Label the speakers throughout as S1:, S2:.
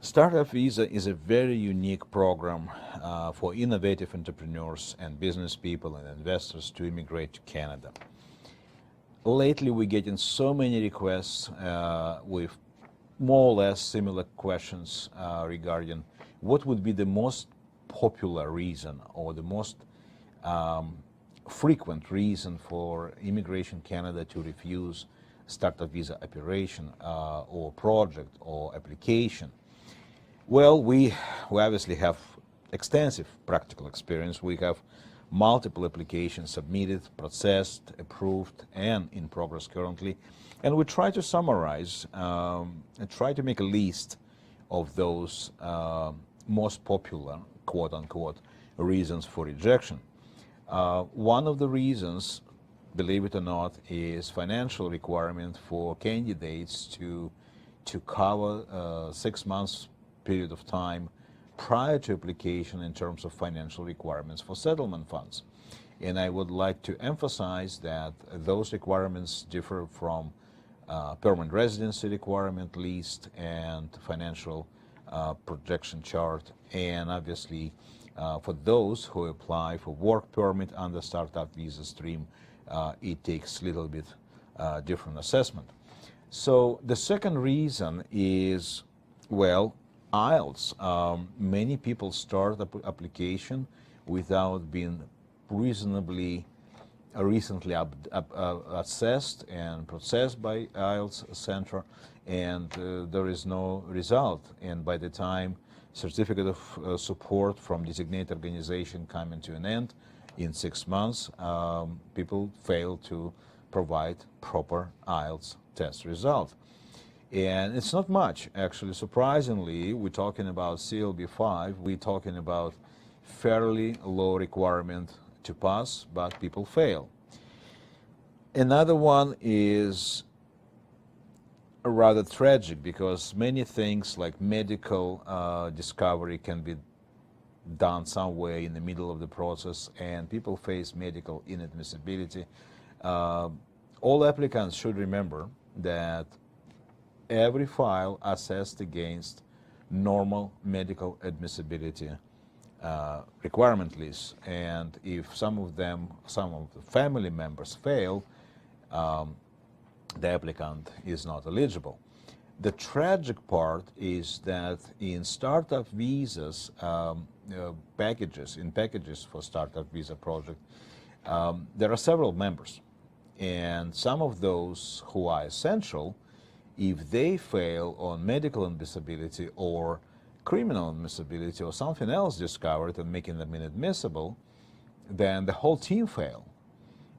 S1: Startup Visa is a very unique program for innovative entrepreneurs and business people and investors to immigrate to Canada. Lately, we're getting so many requests with more or less similar questions regarding what would be the most popular reason or the most frequent reason for Immigration Canada to refuse startup visa operation or project or application. Well, we obviously have extensive practical experience. We have multiple applications submitted, processed, approved, and in progress currently. And we try to summarize and try to make a list of those most popular, quote unquote, reasons for rejection. One of the reasons, believe it or not, is financial requirement for candidates to cover 6 months period of time prior to application in terms of financial requirements for settlement funds. And I would like to emphasize that those requirements differ from permanent residency requirement list and financial projection chart. And obviously, for those who apply for work permit under startup visa stream, it takes a little bit different assessment. So the second reason is, well, IELTS. Many people start the application without being reasonably recently assessed and processed by IELTS Center, and there is no result. And by the time certificate of support from designated organization coming to an end in 6 months, people fail to provide proper IELTS test result. And it's not much, actually. Surprisingly, we're talking about CLB5, we're talking about fairly low requirement to pass, but people fail. Another one is rather tragic because many things like medical discovery can be done somewhere in the middle of the process, and people face medical inadmissibility. All applicants should remember that every file assessed against normal medical admissibility requirement list, and if some of the family members fail, the applicant is not eligible. The tragic part is that in startup visas packages for startup visa project, there are several members, and some of those who are essential, if they fail on medical admissibility or criminal admissibility or something else discovered and making them inadmissible, then the whole team fail.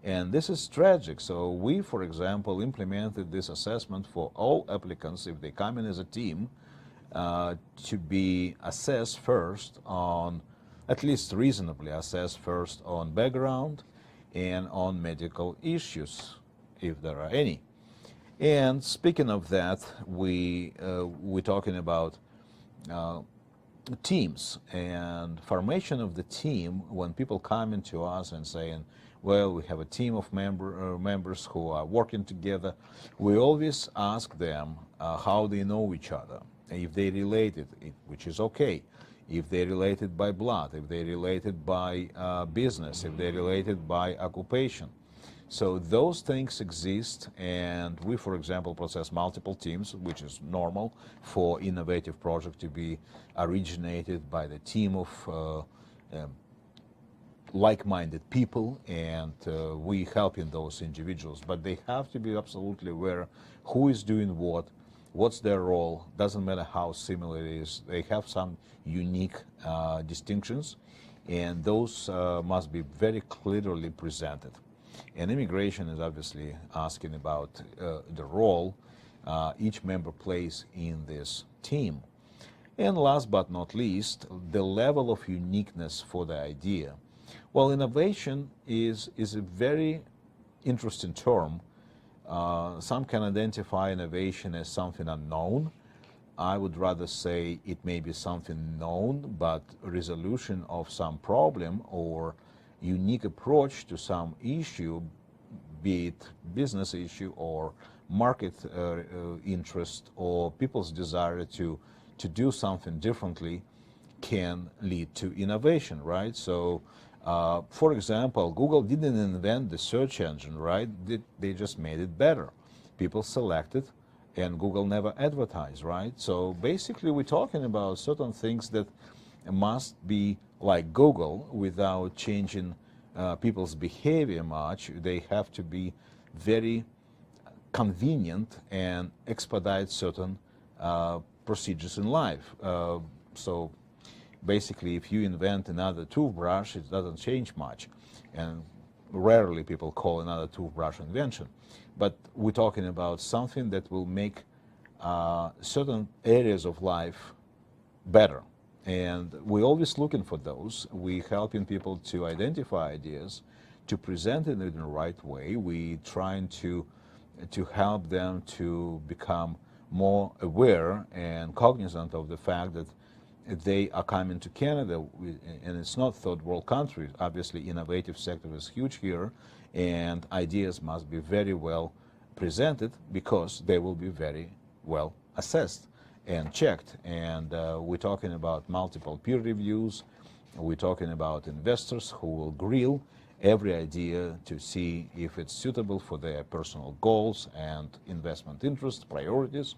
S1: And this is tragic. So we, for example, implemented this assessment for all applicants, if they come in as a team, to be assessed first on, at least reasonably assessed first on background and on medical issues, if there are any. And speaking of that, we're talking about teams and formation of the team. When people come into us and saying, well, we have a team of members who are working together, we always ask them how they know each other, if they related, which is okay, if they related by blood, if they related by business, if they related by occupation. So those things exist, and we, for example, process multiple teams, which is normal for innovative project to be originated by the team of like-minded people, and we helping those individuals. But they have to be absolutely aware who is doing what, what's their role, doesn't matter how similar it is. They have some unique distinctions, and those must be very clearly presented. And immigration is obviously asking about the role each member plays in this team. And last but not least, the level of uniqueness for the idea. Well, innovation is a very interesting term. Some can identify innovation as something unknown. I would rather say it may be something known, but resolution of some problem or unique approach to some issue, be it business issue or market interest or people's desire to to do something differently can lead to innovation, right? So, for example, Google didn't invent the search engine, right? They just made it better. People selected, and Google never advertised, right? So basically, we're talking about certain things that must be like Google without changing people's behavior much. They have to be very convenient and expedite certain procedures in life. So basically, if you invent another toothbrush, it doesn't change much. And rarely people call another toothbrush invention. But we're talking about something that will make certain areas of life better. And we're always looking for those. We're helping people to identify ideas, to present it in the right way. We're trying to help them to become more aware and cognizant of the fact that they are coming to Canada, and it's not third world country. Obviously, innovative sector is huge here, and ideas must be very well presented because they will be very well assessed and checked. And we're talking about multiple peer reviews. We're talking about investors who will grill every idea to see if it's suitable for their personal goals and investment interests, priorities.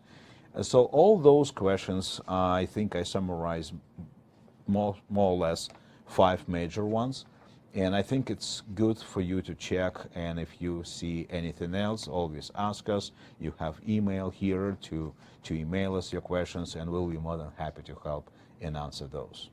S1: So all those questions, I think I summarize more or less 5 major ones. And I think it's good for you to check. And if you see anything else, always ask us. You have email here to email us your questions, and we'll be more than happy to help and answer those.